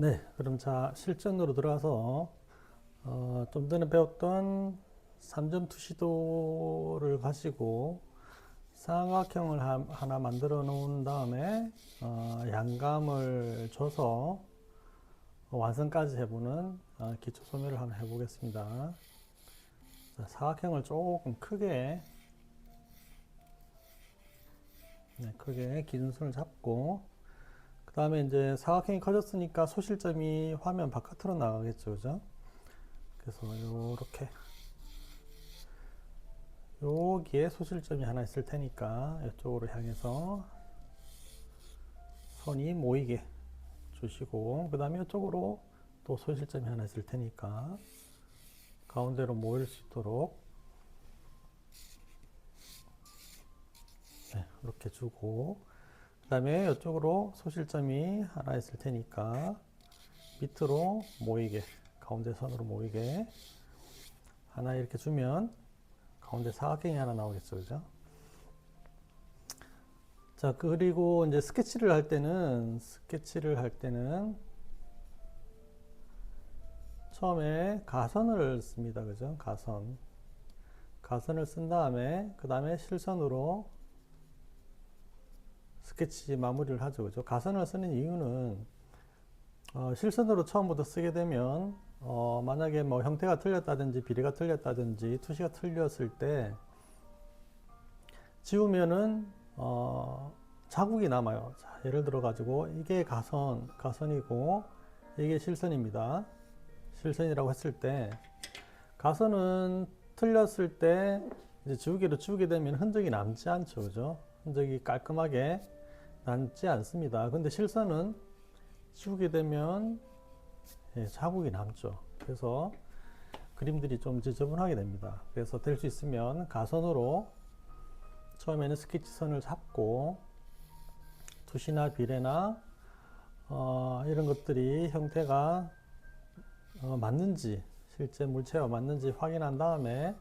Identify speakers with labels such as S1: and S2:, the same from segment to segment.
S1: 네, 그럼 자, 실전으로 들어가서 좀 전에 배웠던 3점 투시도를 가지고 삼각형을 하나 만들어 놓은 다음에 양감을 줘서 완성까지 해보는 기초 소묘를 한번 해보겠습니다. 자, 사각형을 조금 크게 크게 기준선을 잡고 그 다음에 이제 사각형이 커졌으니까 소실점이 화면 바깥으로 나가겠죠, 그죠? 그래서 요렇게 여기에 소실점이 하나 있을 테니까 이쪽으로 향해서 선이 모이게 주시고 그 다음에 이쪽으로 또 소실점이 하나 있을 테니까 가운데로 모일 수 있도록 이렇게 주고 그 다음에 이쪽으로 소실점이 하나 있을 테니까 밑으로 모이게 가운데 선으로 모이게 하나 이렇게 주면 가운데 사각형이 하나 나오겠죠, 그죠? 자, 그리고 이제 스케치를 할 때는 처음에 가선을 씁니다, 그죠? 가선을 쓴 다음에 그 다음에 실선으로 스케치 마무리를 하죠, 그죠? 가선을 쓰는 이유는 실선으로 처음부터 쓰게 되면 만약에 뭐 형태가 틀렸다든지 비례가 틀렸다든지 투시가 틀렸을 때 지우면은 자국이 남아요. 자, 예를 들어 가지고 이게 가선이고 이게 실선입니다. 실선이라고 했을 때 가선은 틀렸을 때 이제 지우개로 지우게 되면 흔적이 남지 않죠, 그죠? 흔적이 깔끔하게 남지 않습니다. 근데 실선은 지우게 되면 자국이 남죠. 그래서 그림들이 좀 지저분하게 됩니다. 그래서 될 수 있으면 가선으로 처음에는 스케치선을 잡고 투시나 비례나 이런 것들이 형태가 맞는지 실제 물체와 맞는지 확인한 다음에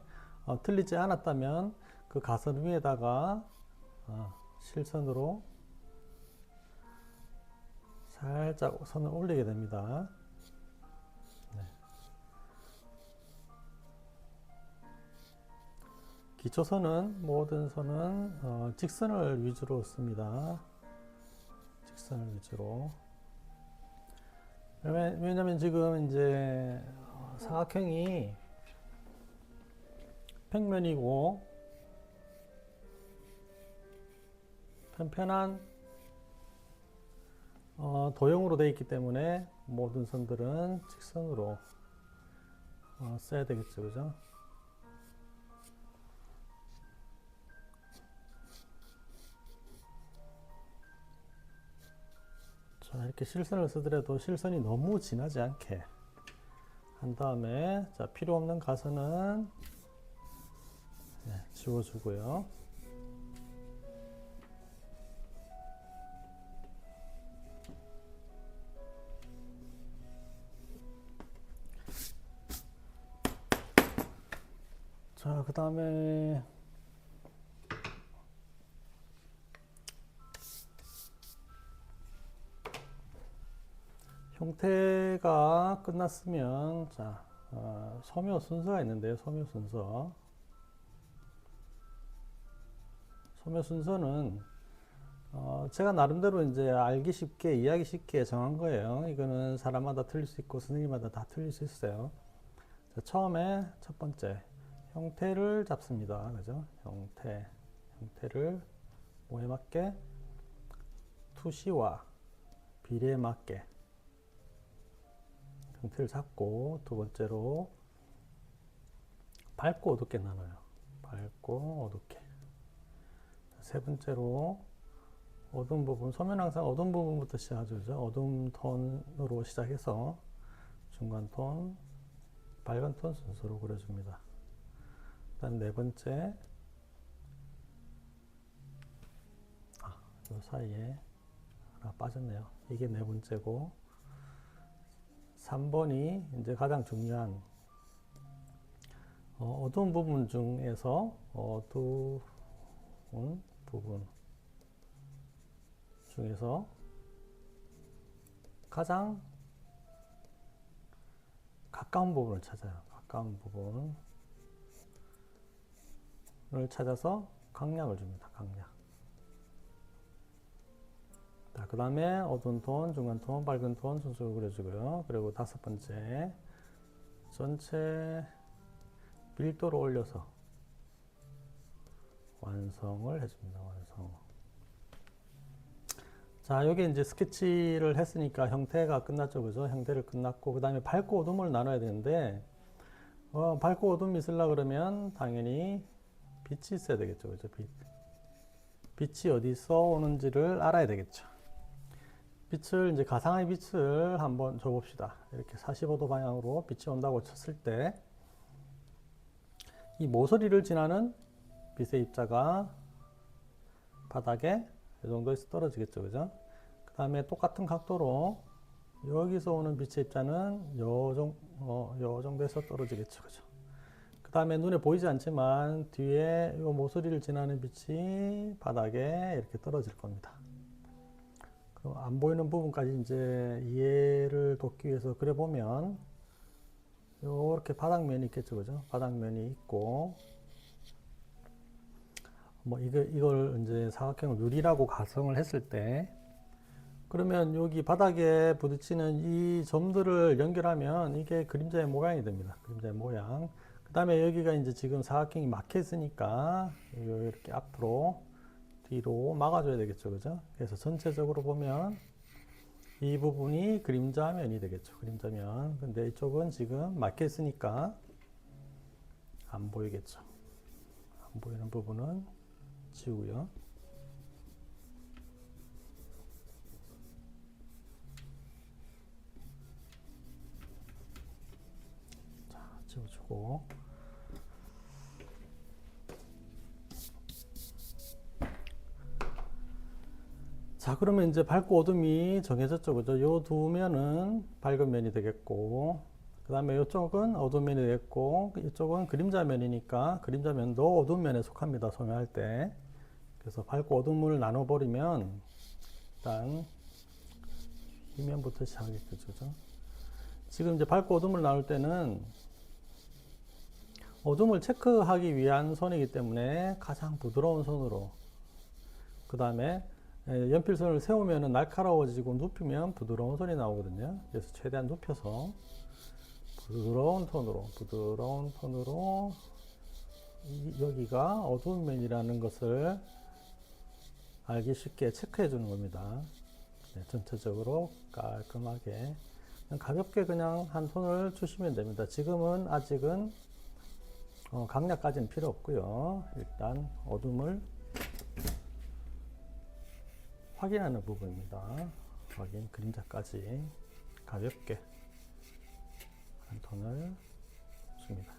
S1: 틀리지 않았다면 그 가선 위에다가 실선으로 살짝 선을 올리게 됩니다. 네. 기초선은 모든 선은 직선을 위주로 씁니다. 직선을 위주로. 왜냐면 지금 이제 사각형이 평면이고 편편한 도형으로 되어 있기 때문에 모든 선들은 직선으로 써야 되겠죠, 그죠? 자, 이렇게 실선을 쓰더라도 실선이 너무 진하지 않게 한 다음에 자, 필요 없는 가선은 지워주고요. 자, 그 다음에 형태가 끝났으면 자, 소묘 순서가 있는데요. 소묘 순서는 제가 나름대로 이제 알기 쉽게 이해하기 쉽게 정한 거예요. 이거는 사람마다 틀릴 수 있고 선생님마다 다 틀릴 수 있어요. 자, 처음에 첫 번째 형태를 잡습니다. 그죠? 형태를 뭐에 맞게? 투시와 비례에 맞게 형태를 잡고 두 번째로 밝고 어둡게 나눠요. 밝고 어둡게. 세 번째로 어두운 부분, 소면 항상 어두운 부분부터 시작하죠. 그죠? 어두운 톤으로 시작해서 중간 톤, 밝은 톤 순서로 그려줍니다. 일단 네 번째, 이 사이에 하나 빠졌네요. 이게 네 번째고, 3번이 이제 가장 중요한 어두운 부분 중에서 어두운 부분 중에서 가장 가까운 부분을 찾아요. 가까운 부분을 찾아서 강약을 줍니다. 강약. 자, 그 다음에 어두운 톤, 중간 톤, 밝은 톤 순서로 그려주고요. 그리고 다섯 번째, 전체 밀도를 올려서 완성을 해줍니다. 완성. 자, 여기 이제 스케치를 했으니까 형태가 끝났죠. 그죠? 형태를 끝났고, 그 다음에 밝고 어둠을 나눠야 되는데, 밝고 어둠이 있으려 그러면 당연히 빛이 있어야 되겠죠. 그죠? 빛이 어디서 오는지를 알아야 되겠죠. 빛을 이제 가상의 빛을 한번 줘봅시다. 이렇게 45도 방향으로 빛이 온다고 쳤을 때, 이 모서리를 지나는 빛의 입자가 바닥에 이 정도에서 떨어지겠죠. 그죠? 그 다음에 똑같은 각도로 여기서 오는 빛의 입자는 요 정도에서 떨어지겠죠. 그죠? 그 다음에 눈에 보이지 않지만 뒤에 이 모서리를 지나는 빛이 바닥에 이렇게 떨어질 겁니다. 그럼 안 보이는 부분까지 이제 이해를 돕기 위해서 그려보면 이렇게 바닥면이 있겠죠. 그죠? 바닥면이 있고, 뭐 이걸 이제 사각형을 유리라고 가정을 했을 때, 그러면 여기 바닥에 부딪히는 이 점들을 연결하면 이게 그림자의 모양이 됩니다. 그림자의 모양. 그 다음에 여기가 이제 지금 사각형이 막혀 있으니까 이렇게 앞으로 뒤로 막아줘야 되겠죠. 그죠? 그래서 전체적으로 보면 이 부분이 그림자면이 되겠죠. 그림자면. 근데 이쪽은 지금 막혀 있으니까 안 보이겠죠. 안 보이는 부분은 지우고요. 자, 지워주고. 자, 그러면 이제 밝고 어둠이 정해졌죠. 그죠? 요 두 면은 밝은 면이 되겠고, 그 다음에 이쪽은 어두운 면이 되겠고, 이쪽은 그림자 면이니까 그림자 면도 어두운 면에 속합니다. 소묘할 때. 그래서 밝고 어둠을 나눠버리면 일단 이 면부터 시작하겠죠. 그죠? 지금 이제 밝고 어둠을 나눌 때는 어둠을 체크하기 위한 손이기 때문에 가장 부드러운 손으로, 그 다음에 연필선을 세우면 날카로워지고 눕히면 부드러운 손이 나오거든요. 그래서 최대한 눕혀서 부드러운 톤으로 여기가 어두운 면이라는 것을 알기 쉽게 체크해 주는 겁니다. 네, 전체적으로 깔끔하게 가볍게 그냥 한 톤을 주시면 됩니다. 지금은 아직은 강약까지는 필요 없고요. 일단 어둠을 확인하는 부분입니다. 확인, 그림자까지 가볍게 한 톤을 줍니다.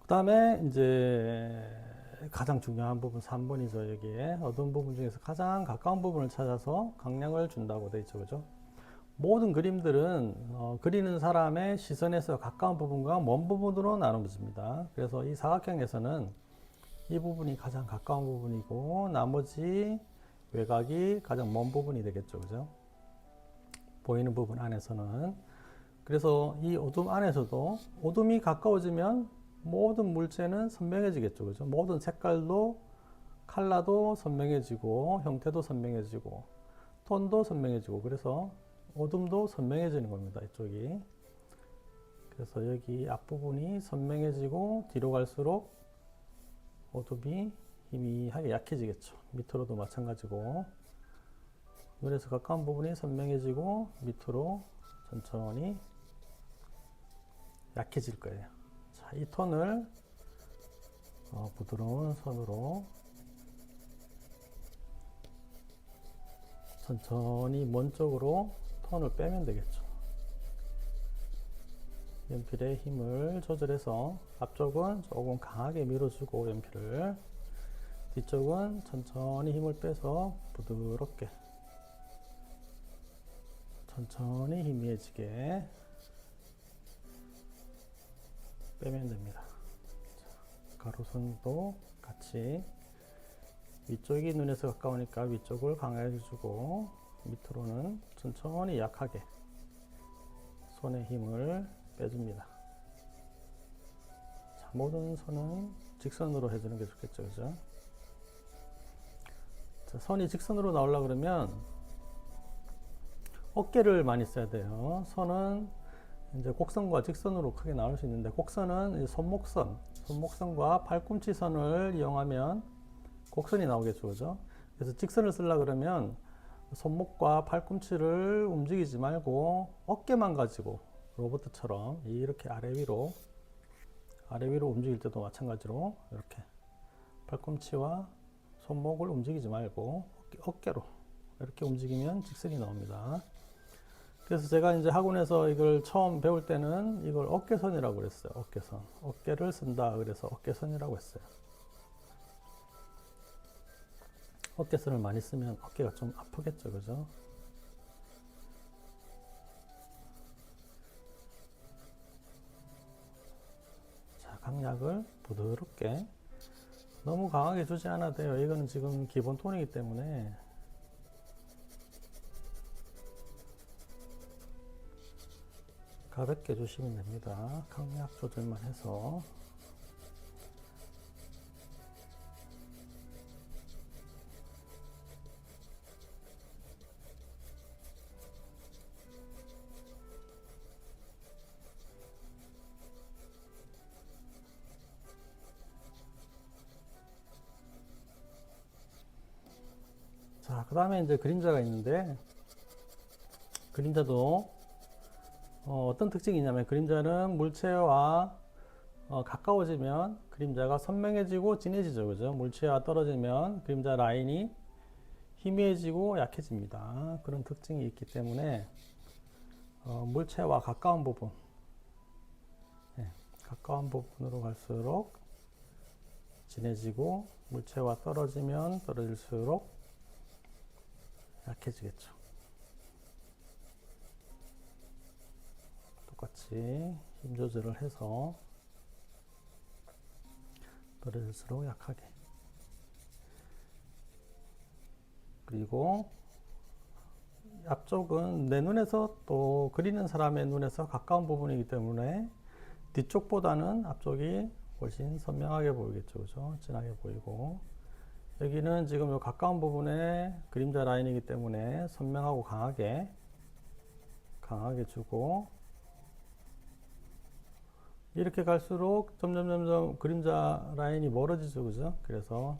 S1: 그 다음에 이제 가장 중요한 부분 3번이죠. 여기에 어두운 부분 중에서 가장 가까운 부분을 찾아서 강약을 준다고 되어 있죠. 그죠? 모든 그림들은 그리는 사람의 시선에서 가까운 부분과 먼 부분으로 나눠집니다. 그래서 이 사각형에서는 이 부분이 가장 가까운 부분이고 나머지 외곽이 가장 먼 부분이 되겠죠. 그죠? 보이는 부분 안에서는. 그래서 이 어둠 안에서도 어둠이 가까워지면 모든 물체는 선명해지겠죠. 그죠? 모든 색깔도, 컬러도 선명해지고, 형태도 선명해지고, 톤도 선명해지고, 그래서 어둠도 선명해지는 겁니다. 이쪽이. 그래서 여기 앞부분이 선명해지고, 뒤로 갈수록 어둠이 희미하게 약해지겠죠. 밑으로도 마찬가지고, 눈에서 가까운 부분이 선명해지고, 밑으로 천천히 약해질 거예요. 자, 이 톤을 부드러운 손으로 천천히 먼 쪽으로 톤을 빼면 되겠죠. 연필의 힘을 조절해서 앞쪽은 조금 강하게 밀어주고 연필을, 뒤쪽은 천천히 힘을 빼서 부드럽게 천천히 희미해지게 빼면 됩니다. 가로선도 같이 위쪽이 눈에서 가까우니까 위쪽을 강하게 주고 밑으로는 천천히 약하게 손의 힘을 빼줍니다. 자, 모든 선은 직선으로 해주는 게 좋겠죠, 그죠? 자, 선이 직선으로 나오려고 그러면 어깨를 많이 써야 돼요. 선은 이제 곡선과 직선으로 크게 나올 수 있는데, 곡선은 손목선과 팔꿈치 선을 이용하면 곡선이 나오겠죠, 그죠? 그래서 직선을 쓰려고 그러면 손목과 팔꿈치를 움직이지 말고 어깨만 가지고 로봇처럼 이렇게 아래 위로 움직일 때도 마찬가지로 이렇게 팔꿈치와 손목을 움직이지 말고 어깨로 이렇게 움직이면 직선이 나옵니다. 그래서 제가 이제 학원에서 이걸 처음 배울 때는 이걸 어깨선이라고 그랬어요. 어깨선. 어깨를 쓴다. 그래서 어깨선이라고 했어요. 어깨선을 많이 쓰면 어깨가 좀 아프겠죠, 그죠? 자, 강약을 부드럽게, 너무 강하게 주지 않아도 돼요. 이거는 지금 기본 톤이기 때문에. 가볍게 주시면 됩니다. 강약 조절만 해서. 자, 그 다음에 이제 그림자가 있는데, 그림자도 어떤 특징이 있냐면, 그림자는 물체와 가까워지면 그림자가 선명해지고 진해지죠, 그죠? 물체와 떨어지면 그림자 라인이 희미해지고 약해집니다. 그런 특징이 있기 때문에 물체와 가까운 부분, 가까운 부분으로 갈수록 진해지고, 물체와 떨어지면 떨어질수록 약해지겠죠. 똑같이 힘 조절을 해서 떨어질수록 약하게. 그리고 앞쪽은 내 눈에서, 또 그리는 사람의 눈에서 가까운 부분이기 때문에 뒤쪽보다는 앞쪽이 훨씬 선명하게 보이겠죠, 그죠? 진하게 보이고, 여기는 지금 요 가까운 부분에 그림자 라인이기 때문에 선명하고 강하게 주고, 이렇게 갈수록 점점 그림자 라인이 멀어지죠, 그죠? 그래서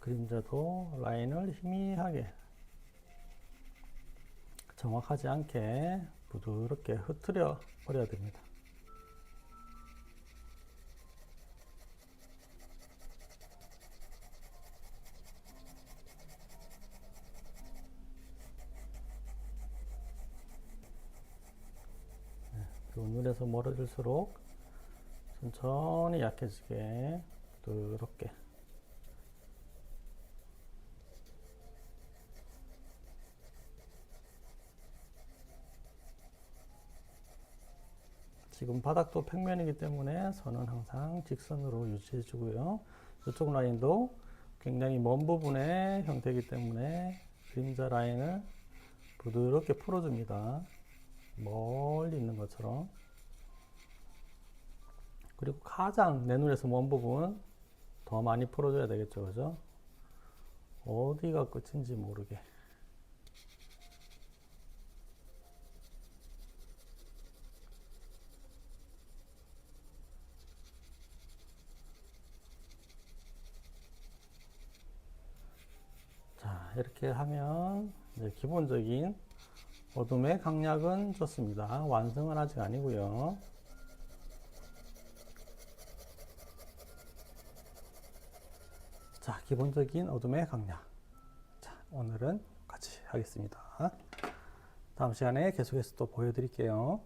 S1: 그림자도 라인을 희미하게, 정확하지 않게 부드럽게 흐트려 버려야 됩니다. 그리고 눈에서 멀어질수록 천천히 약해지게 부드럽게. 지금 바닥도 평면이기 때문에 선은 항상 직선으로 유지해 주고요. 이쪽 라인도 굉장히 먼 부분의 형태이기 때문에 그림자 라인을 부드럽게 풀어줍니다. 멀리 있는 것처럼. 그리고 가장 내 눈에서 먼 부분 더 많이 풀어줘야 되겠죠, 그죠? 어디가 끝인지 모르게. 자, 이렇게 하면 이제 기본적인 어둠의 강약은 좋습니다. 완성은 아직 아니고요. 자, 기본적인 어둠의 강약. 자, 오늘은 같이 하겠습니다. 다음 시간에 계속해서 또 보여드릴게요.